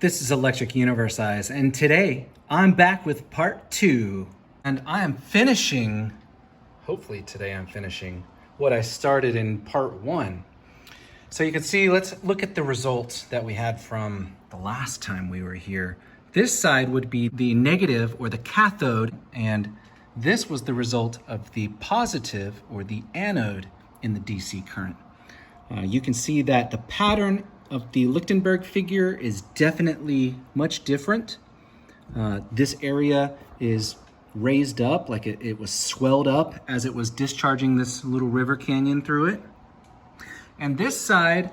This is Electric Universe, and today I'm back with part 2. And I am finishing, hopefully today I'm finishing what I started in part 1. So you can see, let's look at the results that we had from the last time we were here. This side would be the negative or the cathode, and this was the result of the positive or the anode in the DC current. You can see that the pattern of the Lichtenberg figure is definitely much different. This area is raised up, like it was swelled up as it was discharging this little river canyon through it. And this side,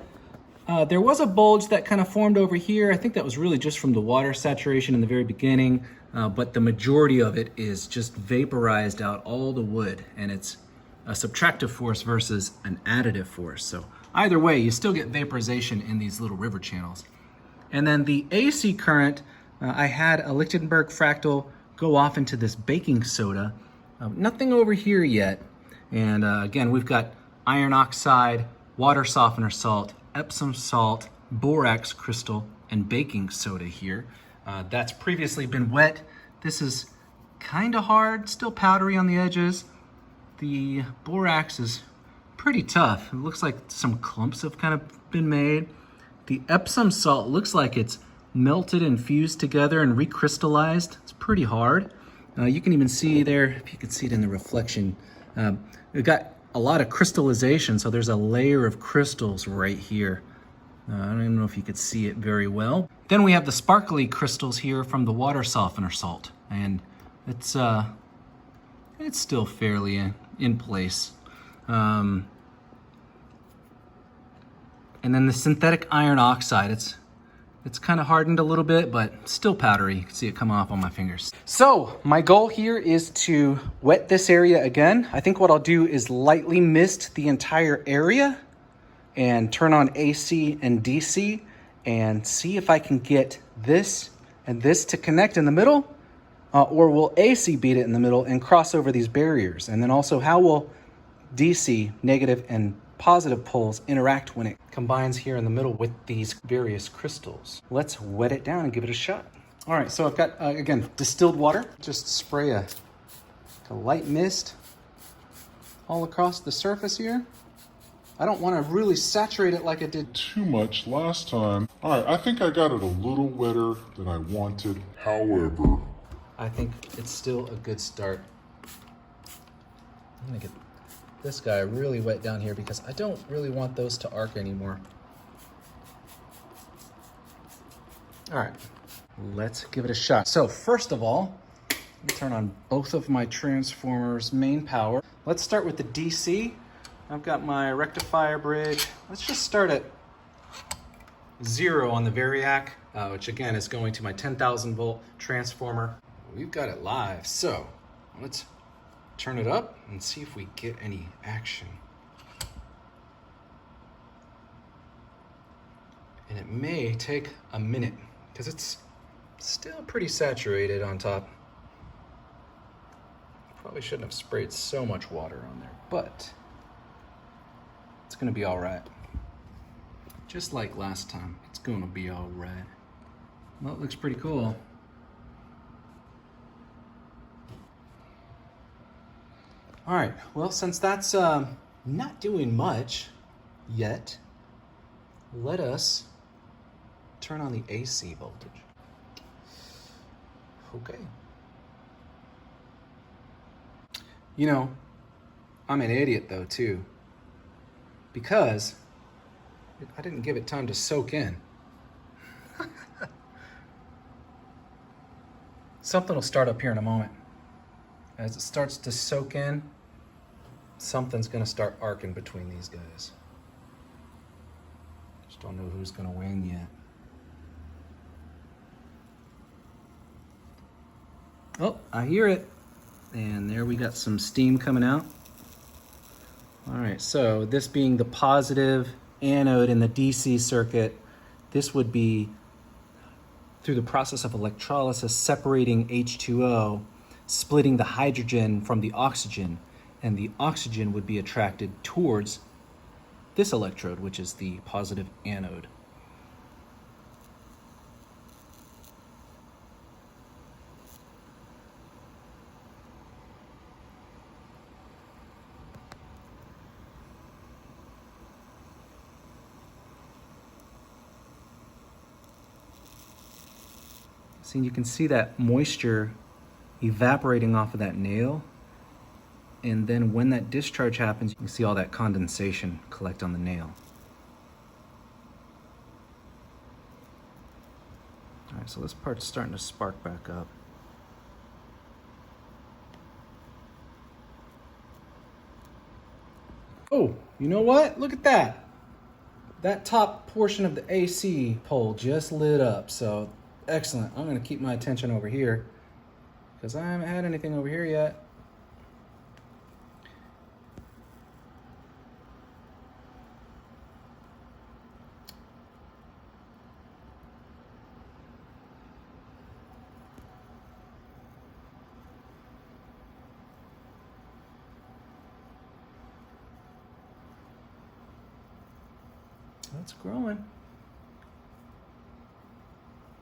there was a bulge that kind of formed over here. I think that was really just from the water saturation in the very beginning, but the majority of it is just vaporized out all the wood, and it's a subtractive force versus an additive force. So either way, you still get vaporization in these little river channels. And then the AC current, I had a Lichtenberg fractal go off into this baking soda. Nothing over here yet. And again, we've got iron oxide, water softener salt, Epsom salt, borax crystal, and baking soda here. That's previously been wet. This is kind of hard, still powdery on the edges. The borax is pretty tough. It looks like some clumps have kind of been made. The Epsom salt looks like it's melted and fused together and recrystallized. It's pretty hard. You can even see there, if you can see it in the reflection, we've got a lot of crystallization, so there's a layer of crystals right here. I don't even know if you could see it very well. Then we have the sparkly crystals here from the water softener salt, and it's still fairly in place. And then the synthetic iron oxide, it's kind of hardened a little bit, but still powdery. You can see it come off on my fingers. So my goal here is to wet this area again. I think what I'll do is lightly mist the entire area and turn on AC and DC and see if I can get this and this to connect in the middle, or will AC beat it in the middle and cross over these barriers? And then also, how will DC, negative and positive poles, interact when it combines here in the middle with these various crystals? Let's wet it down and give it a shot. All right, so I've got, again, distilled water. Just spray a light mist all across the surface here. I don't want to really saturate it like I did too much last time. All right, I think I got it a little wetter than I wanted. However, I think it's still a good start. I'm gonna get this guy really wet down here because I don't really want those to arc anymore. All right, let's give it a shot. So first of all, let me turn on both of my transformers' main power. Let's start with the DC. I've got my rectifier bridge. Let's just start at 0 on the variac, which again is going to my 10,000 volt transformer. We've got it live, so let's turn it up and see if we get any action. And it may take a minute because it's still pretty saturated on top. Probably shouldn't have sprayed so much water on there, but it's gonna be all right. Just like last time, it's gonna be all right. Well, it looks pretty cool. All right, well, since that's not doing much yet, let us turn on the AC voltage. Okay. You know, I'm an idiot though, too, because I didn't give it time to soak in. Something will start up here in a moment. As it starts to soak in, something's gonna start arcing between these guys. Just don't know who's gonna win yet. Oh, I hear it. And there we got some steam coming out. All right, so this being the positive anode in the DC circuit, this would be through the process of electrolysis separating H2O, splitting the hydrogen from the oxygen, and the oxygen would be attracted towards this electrode, which is the positive anode. See, you can see that moisture evaporating off of that nail. And then when that discharge happens, you can see all that condensation collect on the nail. All right, so this part's starting to spark back up. Oh, you know what? Look at that. That top portion of the AC pole just lit up, so excellent. I'm gonna keep my attention over here because I haven't had anything over here yet. It's growing.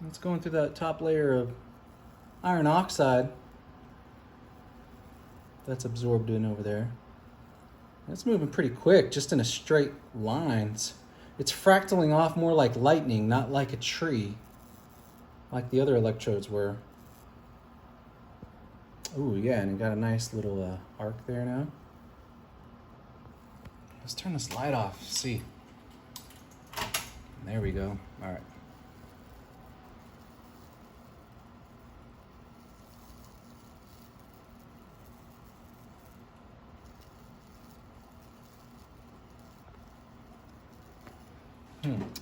It's going through that top layer of iron oxide that's absorbed in over there. It's moving pretty quick, just in a straight line. It's fractaling off more like lightning, not like a tree, like the other electrodes were. Ooh, yeah, and it got a nice little arc there now. Let's turn this light off, see. There we go. All right.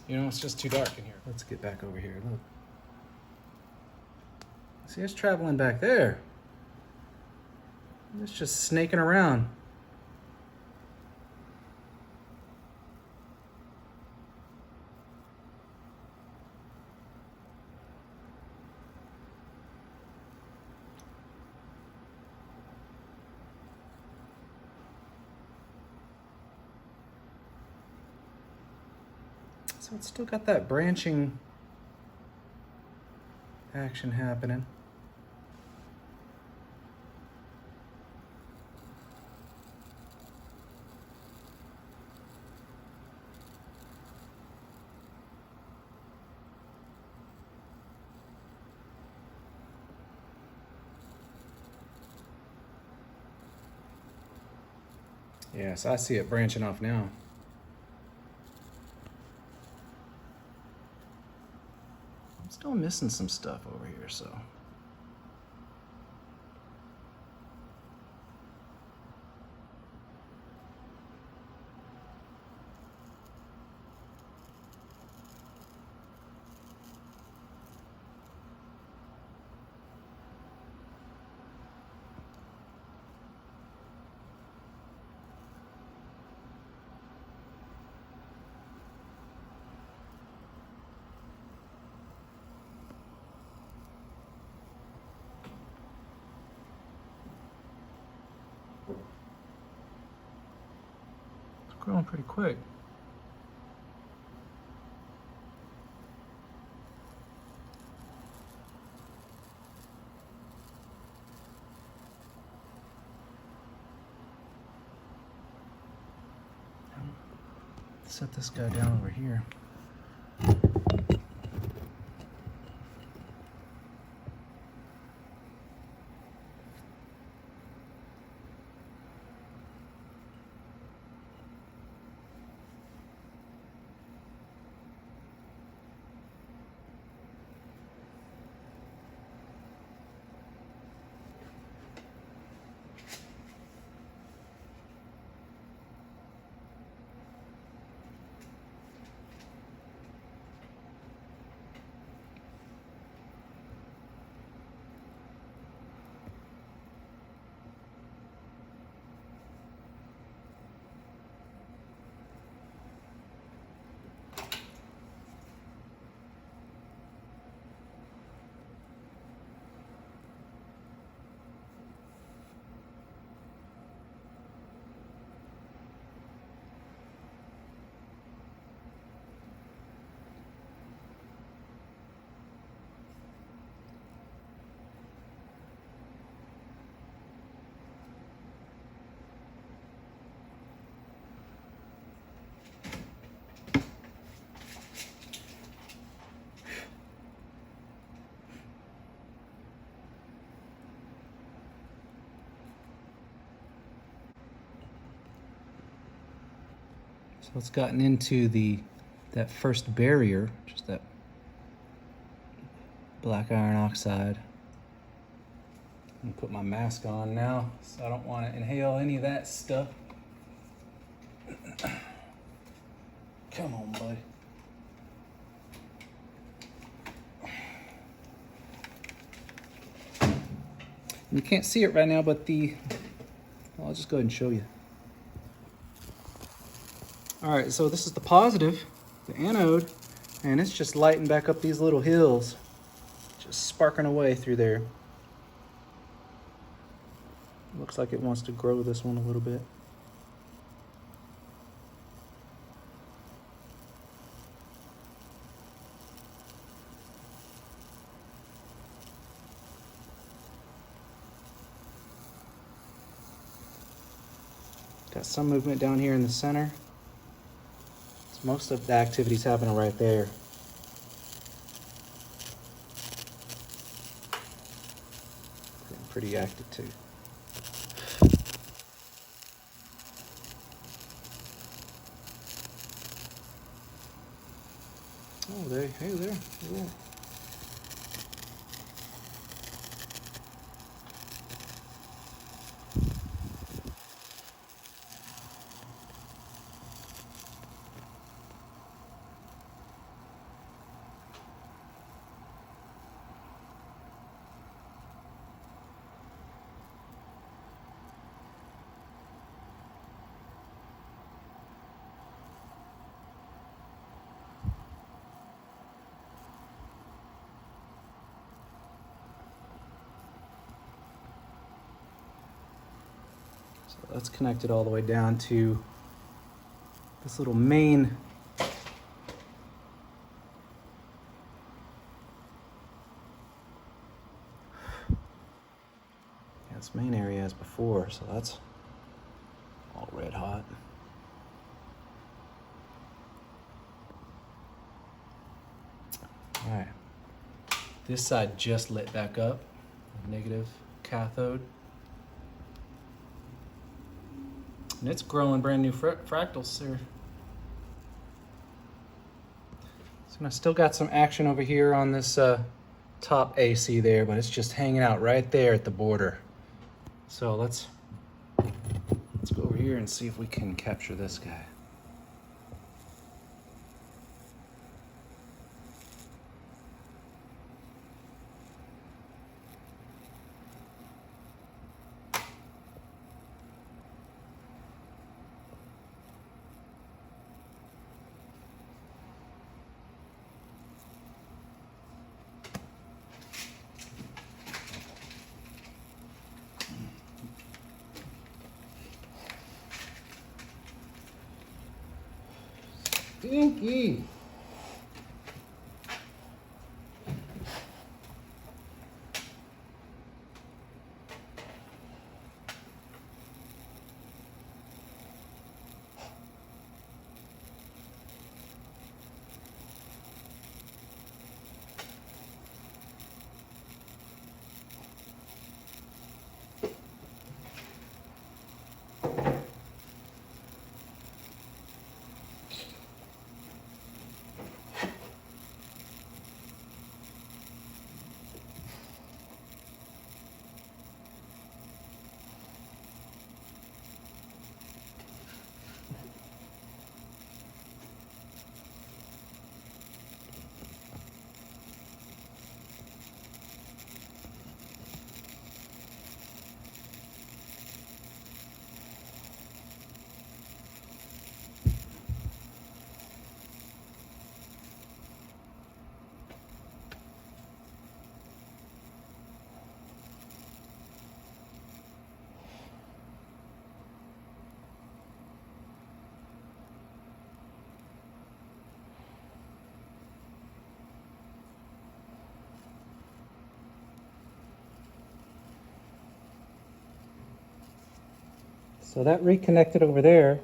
You know, it's just too dark in here. Let's get back over here. Look. See, it's traveling back there. It's just snaking around. So it's still got that branching action happening. Yes, I see it branching off now. I'm still missing some stuff over here, so. Growing pretty quick. Set this guy down over here. So it's gotten into that first barrier, just that black iron oxide. I'm gonna put my mask on now, so I don't want to inhale any of that stuff. Come on, buddy. You can't see it right now, but well, I'll just go ahead and show you. All right, so this is the positive, the anode, and it's just lighting back up these little hills, just sparking away through there. Looks like it wants to grow this one a little bit. Got some movement down here in the center. Most of the activity's happening right there. Getting pretty active too. Oh, hey there. Yeah. So that's connected all the way down to this little main this main area as before, so that's all red hot. All right, this side just lit back up, negative cathode. And it's growing brand new fractals there. So I still got some action over here on this top AC there, but it's just hanging out right there at the border. So let's go over here and see if we can capture this guy. Stinky. So that reconnected over there,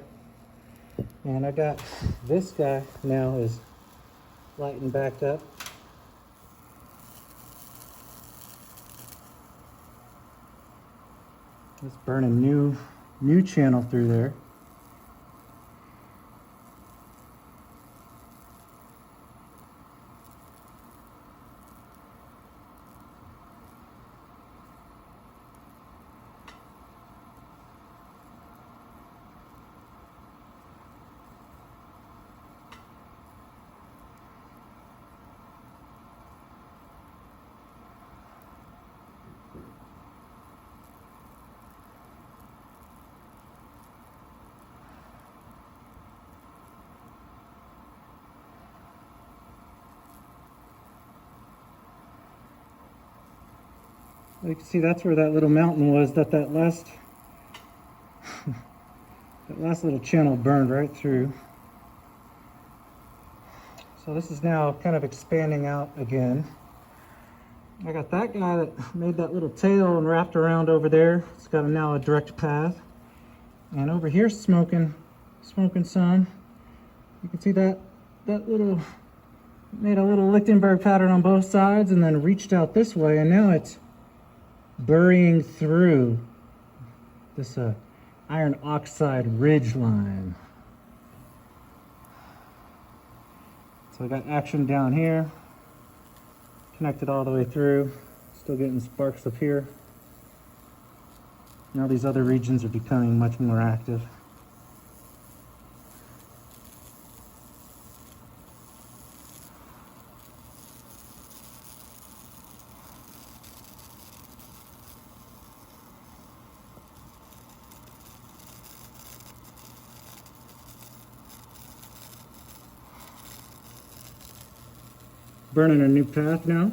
and I got this guy now is lighting back up. It's burning new channel through there. You can see that's where that little mountain was, that last that last little channel burned right through. So this is now kind of expanding out again. I got that guy that made that little tail and wrapped around over there. It's got now a direct path. And over here smoking some. You can see that little, made a little Lichtenberg pattern on both sides and then reached out this way, and now it's burying through this iron oxide ridge line. So I got action down here, connected all the way through, still getting sparks up here. Now these other regions are becoming much more active. Burning a new path now.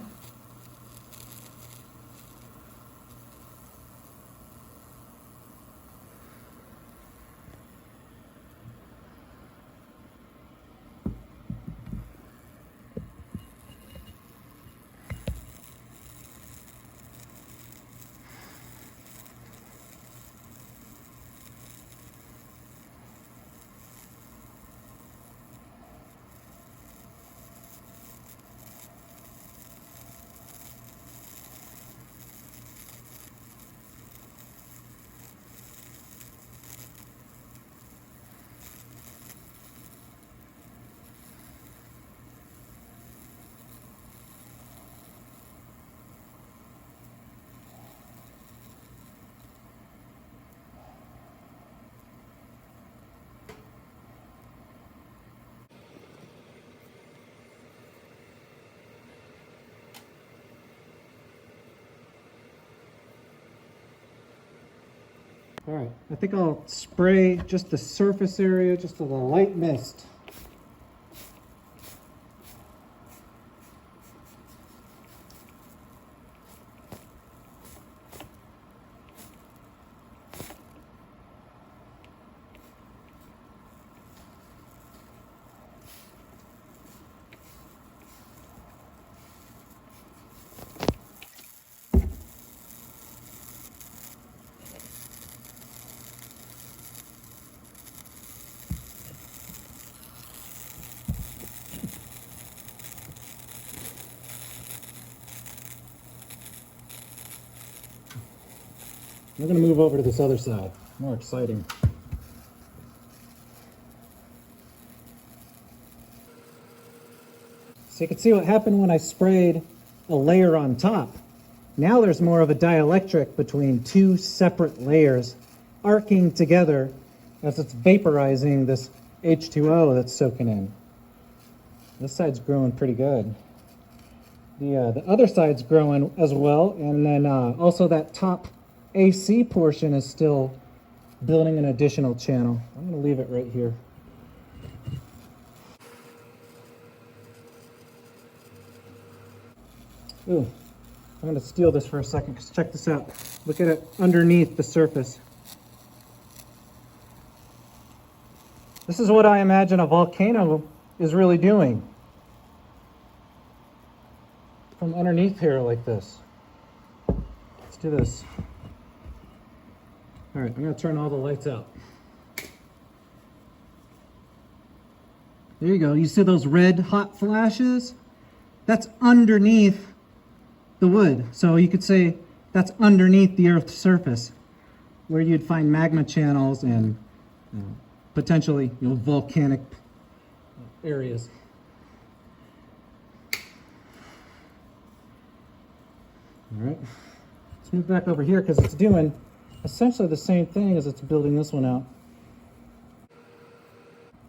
All right, I think I'll spray just the surface area, just a light mist. I'm going to move over to this other side. More exciting. So you can see what happened when I sprayed a layer on top. Now there's more of a dielectric between two separate layers arcing together as it's vaporizing this H2O that's soaking in. This side's growing pretty good. The other side's growing as well, and then also that top AC portion is still building an additional channel. I'm going to leave it right here. Ooh, I'm going to steal this for a second because check this out. Look at it underneath the surface. This is what I imagine a volcano is really doing. From underneath here like this. Let's do this. All right, I'm going to turn all the lights out. There you go. You see those red hot flashes? That's underneath the wood. So you could say that's underneath the Earth's surface, where you'd find magma channels and potentially volcanic areas. All right, let's move back over here because it's doing essentially the same thing as it's building this one out.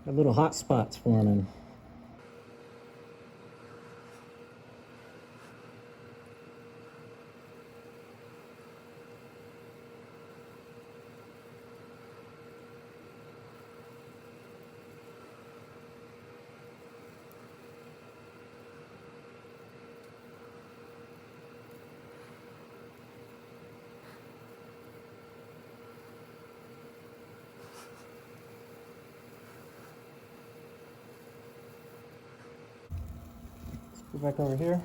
Got little hot spots forming. Go back over here.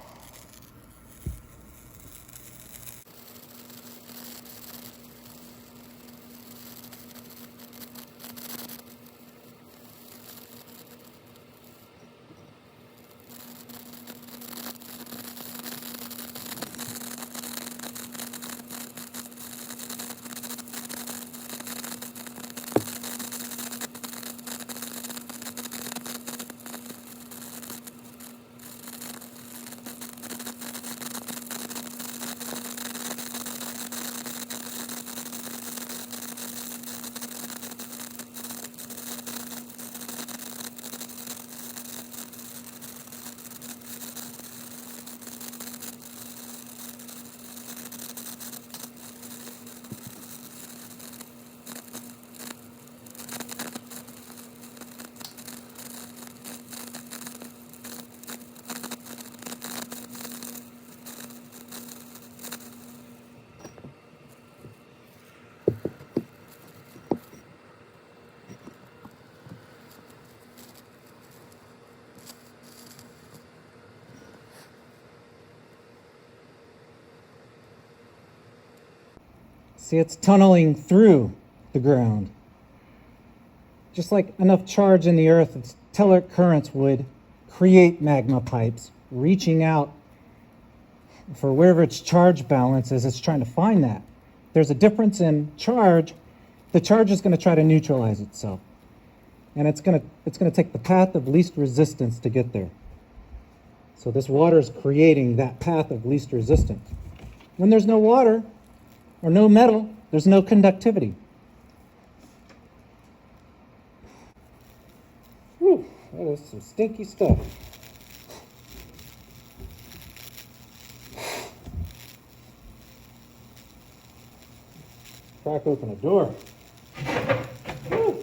See, it's tunneling through the ground. Just like enough charge in the earth, its telluric currents would create magma pipes, reaching out for wherever its charge balance is. It's trying to find that. There's a difference in charge. The charge is going to try to neutralize itself. And it's going to take the path of least resistance to get there. So this water is creating that path of least resistance. When there's no water, or no metal, there's no conductivity. Whew, that is some stinky stuff. Crack open a door. Whew.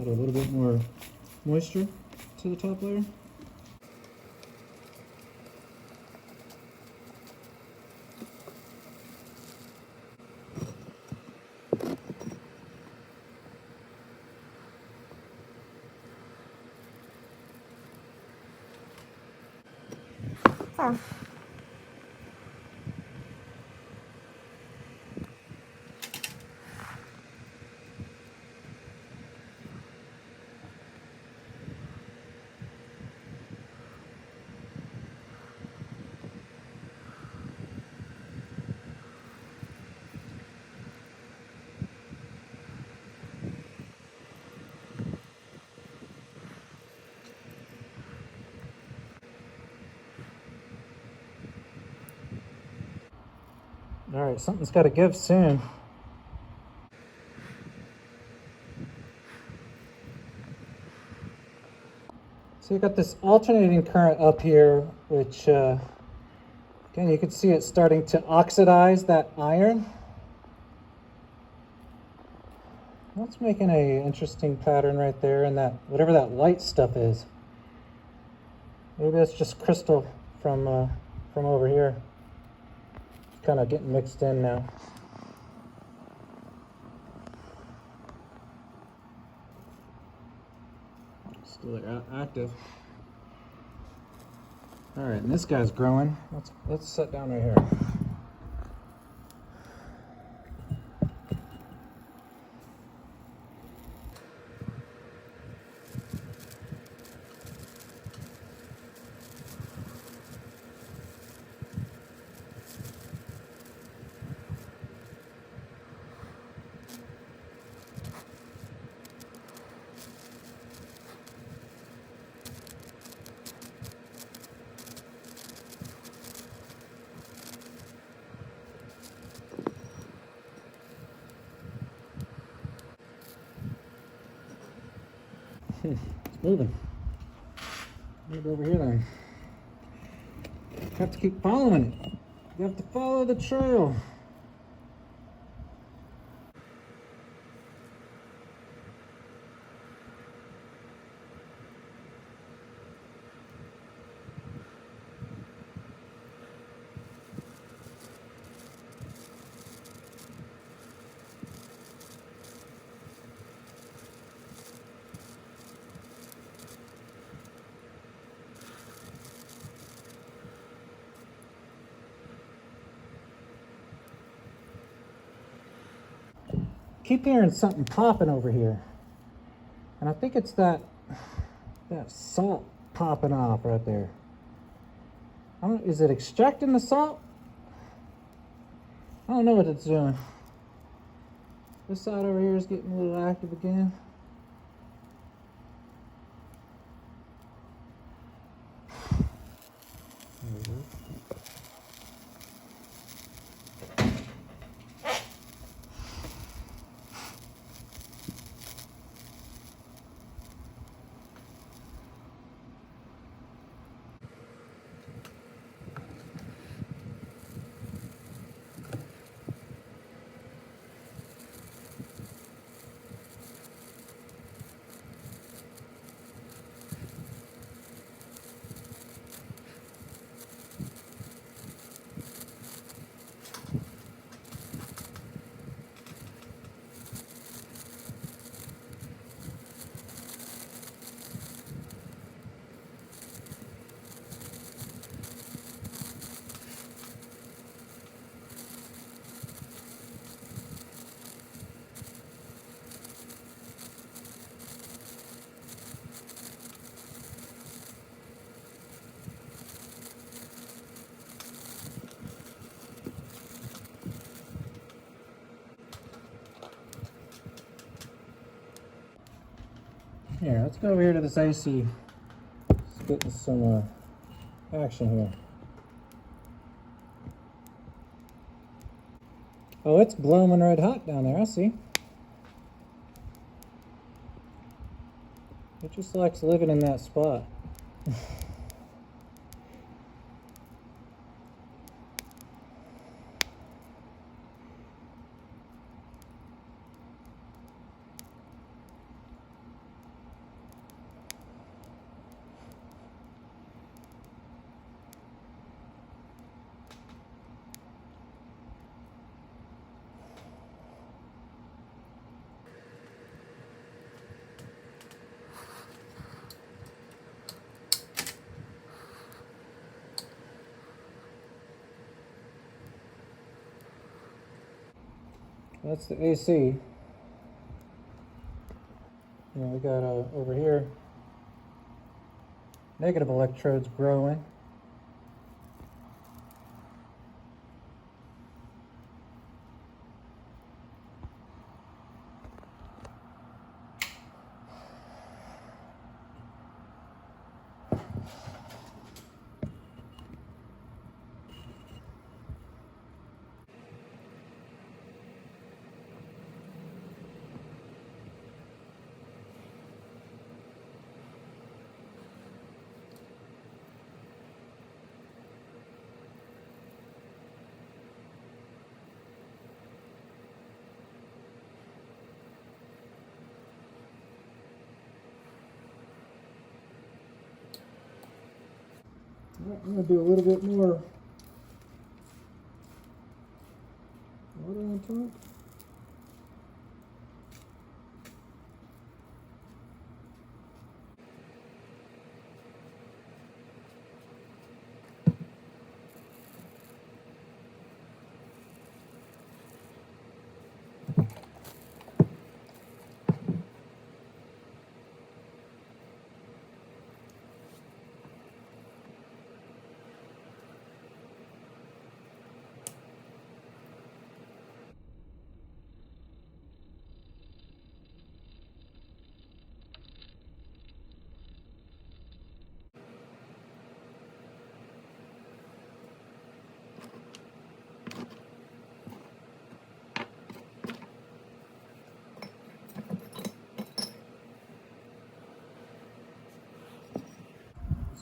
Add a little bit more moisture to the top layer. All right, something's got to give soon. So you got this alternating current up here, which, again, you can see it starting to oxidize that iron. That's making an interesting pattern right there in that, whatever that white stuff is. Maybe that's just crystal from over here. Kind of getting mixed in now. Still active. All right, and this guy's growing. Let's sit down right here. moving. Move over here then. Have to keep following it. You have to follow the trail. Keep hearing something popping over here, and I think it's that salt popping off right there. I don't, is it extracting the salt? I don't know what it's doing. This side over here is getting a little active again. Here, let's go over here to this AC. Let's get some action here. Oh, it's blooming red hot down there, I see. It just likes living in that spot. That's the AC. Yeah, we got over here negative electrodes growing. I'm going to do a little bit more water on top.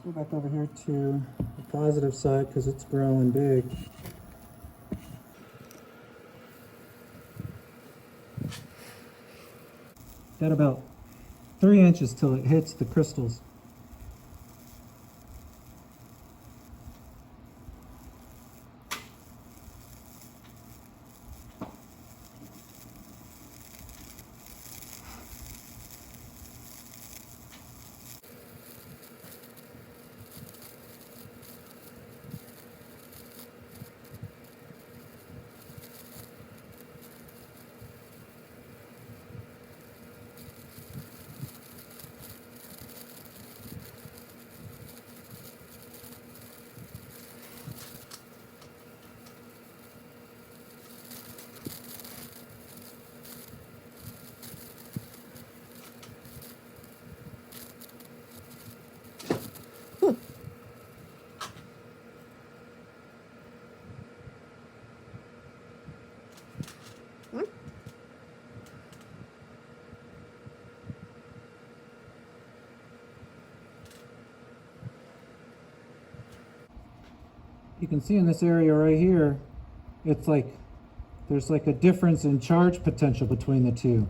Let's go back over here to the positive side because it's growing big. Got about 3 inches till it hits the crystals. You can see in this area right here, it's like there's like a difference in charge potential between the two.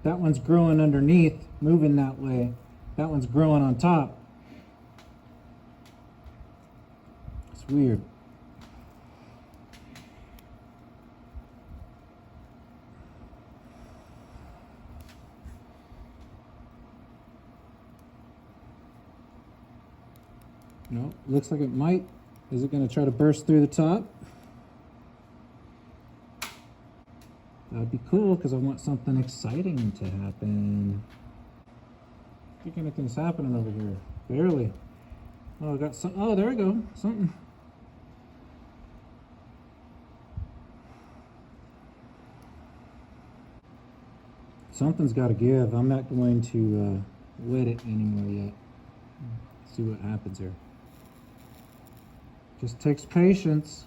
That one's growing underneath, moving that way. That one's growing on top. It's weird. No, looks like it might. Is it going to try to burst through the top? That'd be cool because I want something exciting to happen. I think anything's happening over here. Barely. Oh, I got some. Oh, there we go. Something. Something's got to give. I'm not going to wet it anymore yet. See what happens here. Just takes patience.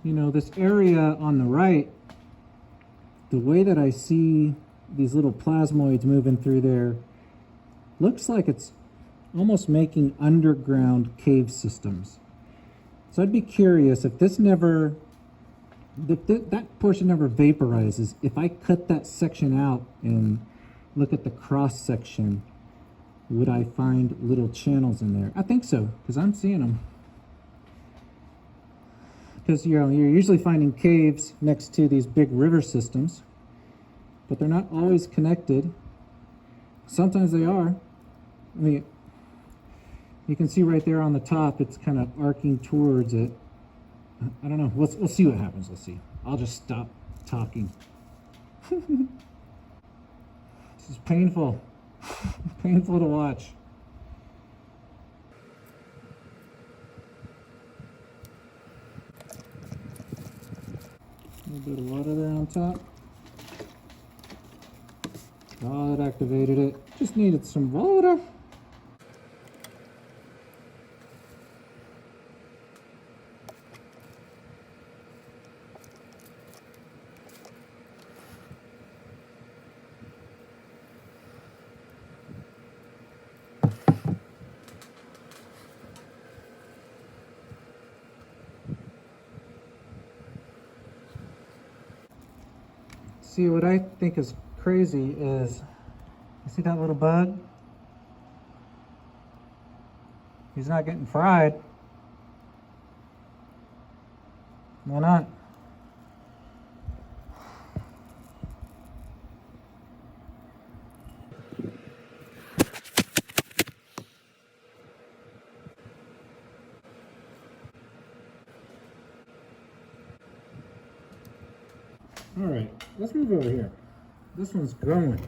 You know, this area on the right, the way that I see these little plasmoids moving through there, looks like it's almost making underground cave systems. So I'd be curious if this never, that portion never vaporizes. If I cut that section out and look at the cross section, would I find little channels in there? I think so, because I'm seeing them. Because you're usually finding caves next to these big river systems, but they're not always connected. Sometimes they are. I mean, you can see right there on the top, it's kind of arcing towards it. I don't know. We'll see what happens. Let's see. I'll just stop talking. This is painful. Painful to watch. A little bit of water there on top. Oh, that activated it. Just needed some water. See, what I think is crazy is, you see that little bug? He's not getting fried. Why not? All right, let's move over here. This one's growing.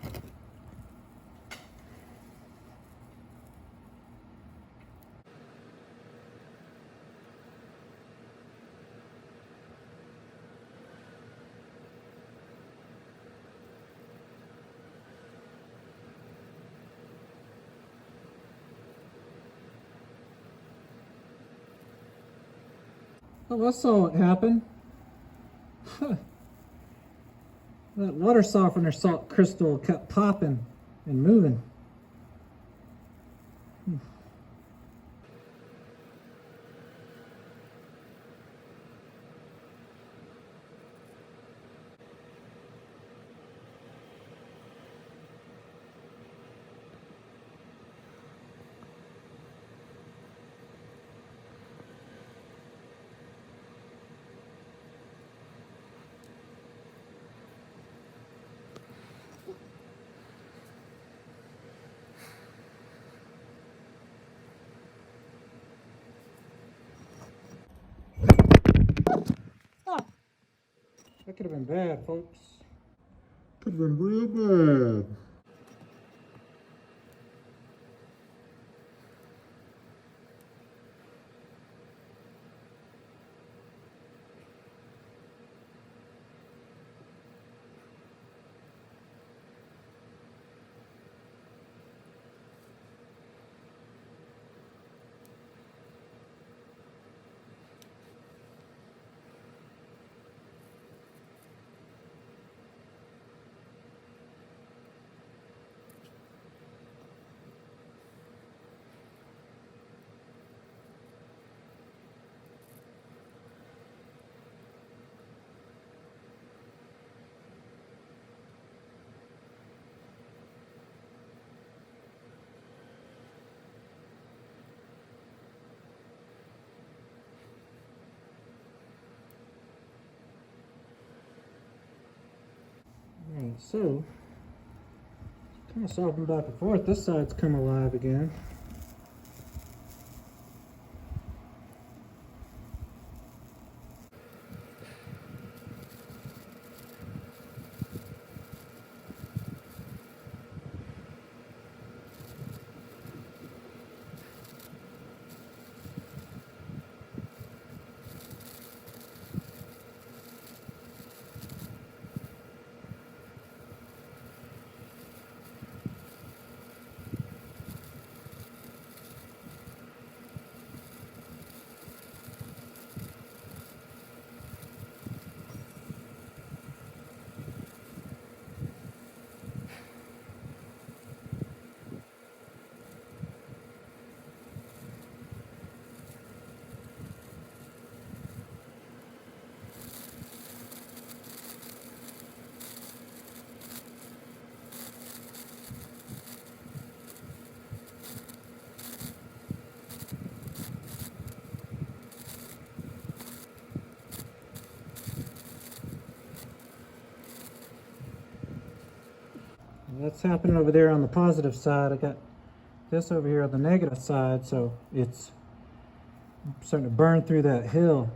Oh, I saw what happened. That water softener salt crystal kept popping and moving. That could have been bad, folks. Could have been real bad. Alright, so kind of soften back and forth. This side's come alive again. That's happening over there on the positive side. I got this over here on the negative side, so it's starting to burn through that hill.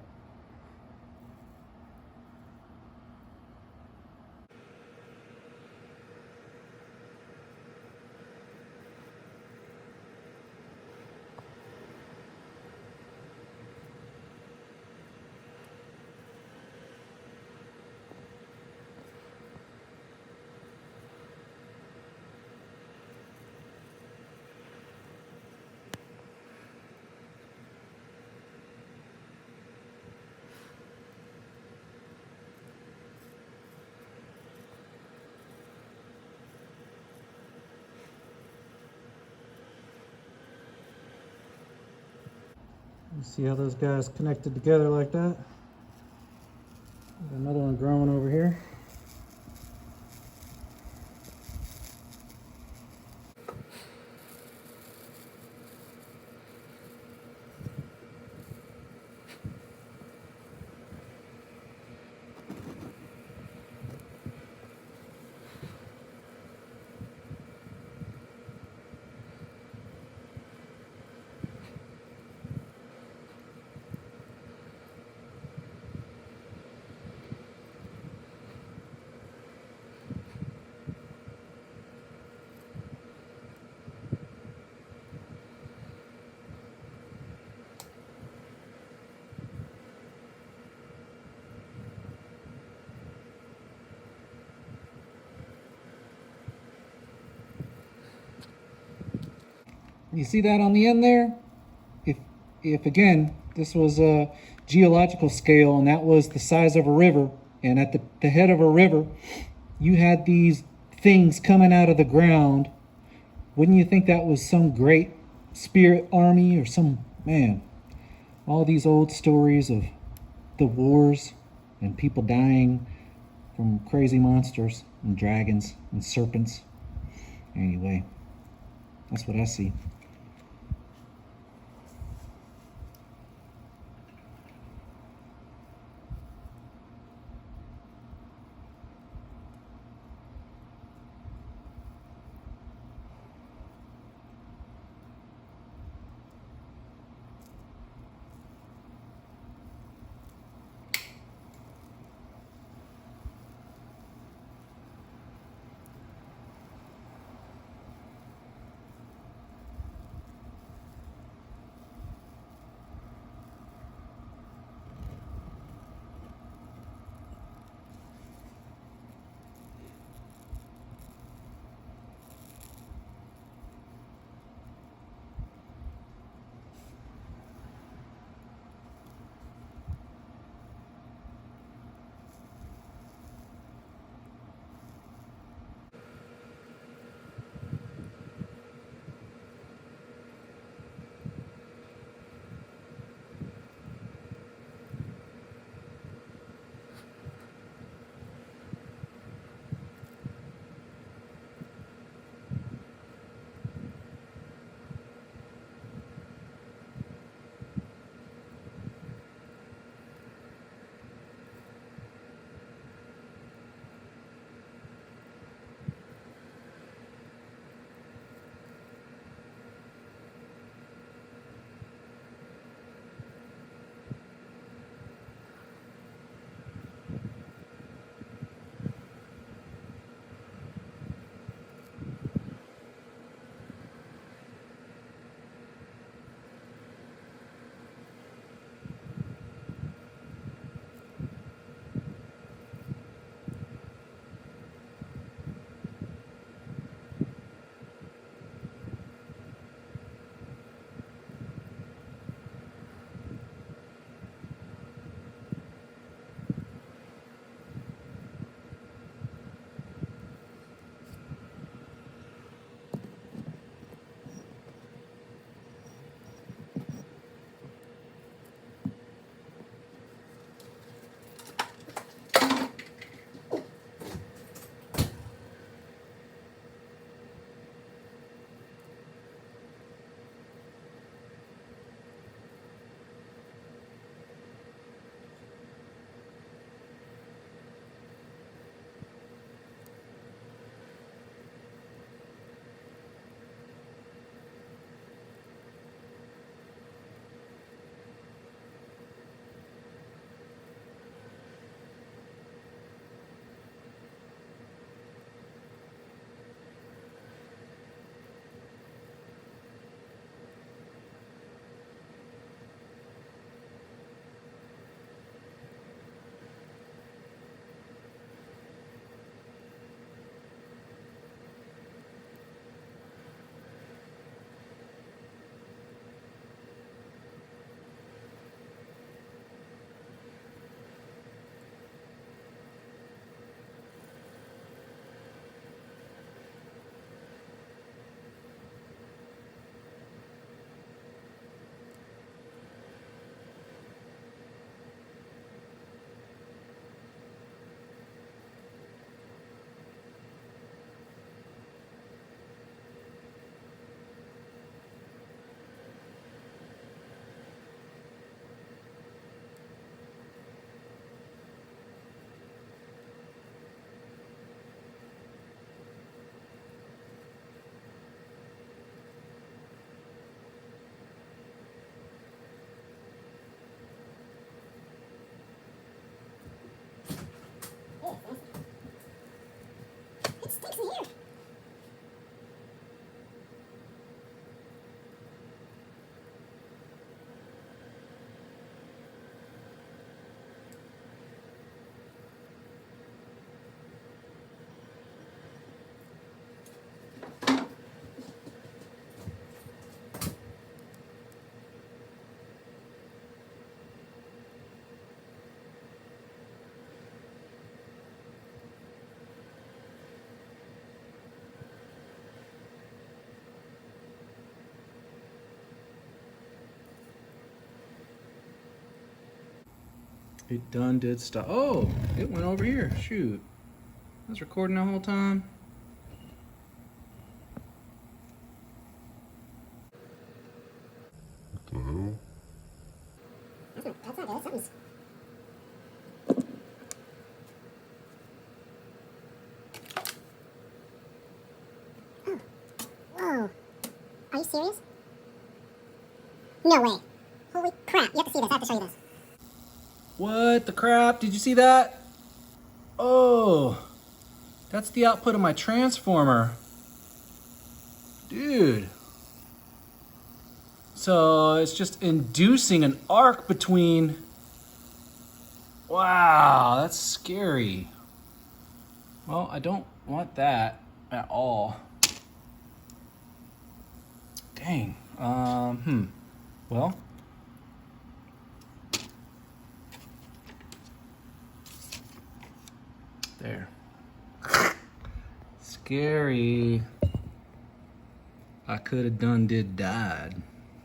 You see how those guys connected together like that? Got another one growing over here. You see that on the end there? If again, This was a geological scale, and that was the size of a river. And at the head of a river, you had these things coming out of the ground. Wouldn't you think that was some great spirit army or some, man, all these old stories of the wars and people dying from crazy monsters and dragons and serpents. Anyway, that's what I see. It done did stop. Oh, it went over here. Shoot. I was recording the whole time. What the hell? That's not good. Something's... Whoa. Are you serious? No way. Holy crap. You have to see this. I have to show you this. What the crap? Did you see that? Oh, that's the output of my transformer. Dude. So it's just inducing an arc between... Wow, that's scary. Well, I don't want that at all. Dang. Well. There. Scary. I could have did died.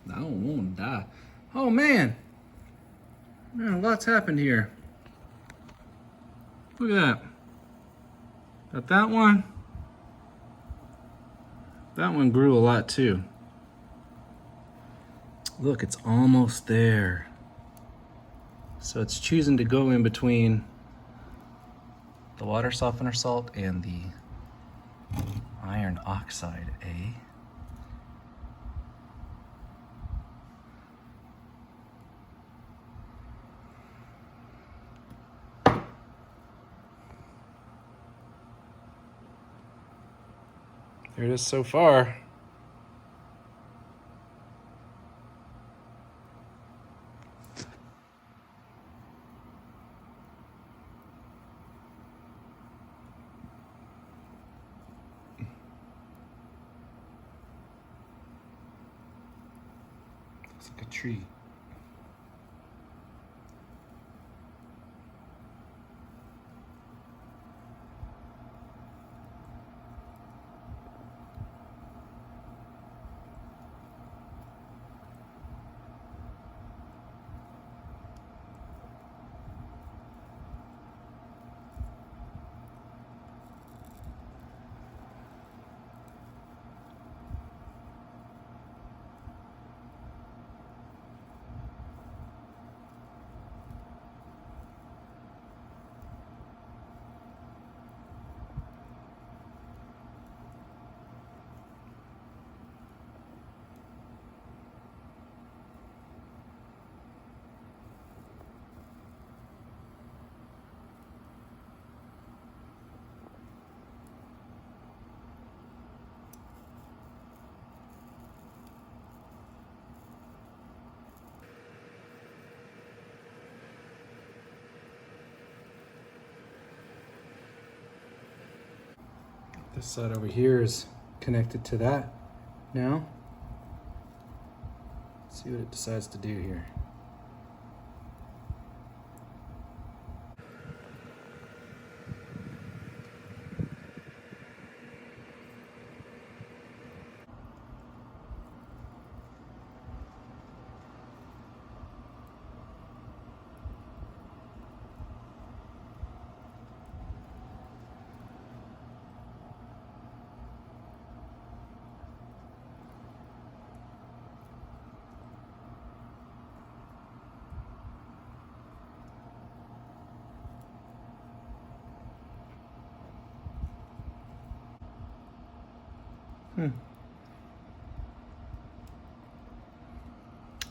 I don't want to die. Oh man. Man, lots happened here. Look at that. Got that one. That one grew a lot too. Look, it's almost there. So it's choosing to go in between the water softener salt and the iron oxide, eh? There it is so far. Looks like a tree. This side over here is connected to that now. Let's see what it decides to do here.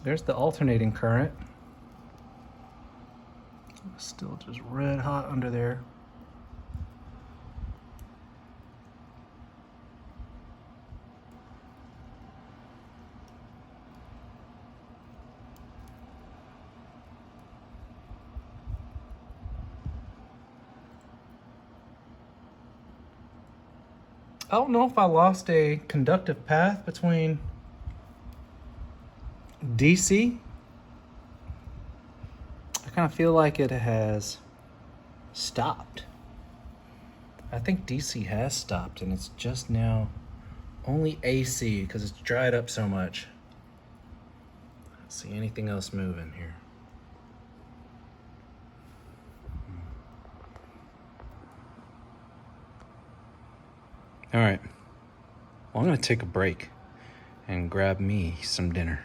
There's the alternating current. Still just red hot under there. I don't know if I lost a conductive path between DC. I kind of feel like it has stopped. I think DC has stopped and it's just now only AC because it's dried up so much. I don't see anything else moving here. All right. Well, I'm going to take a break and grab me some dinner.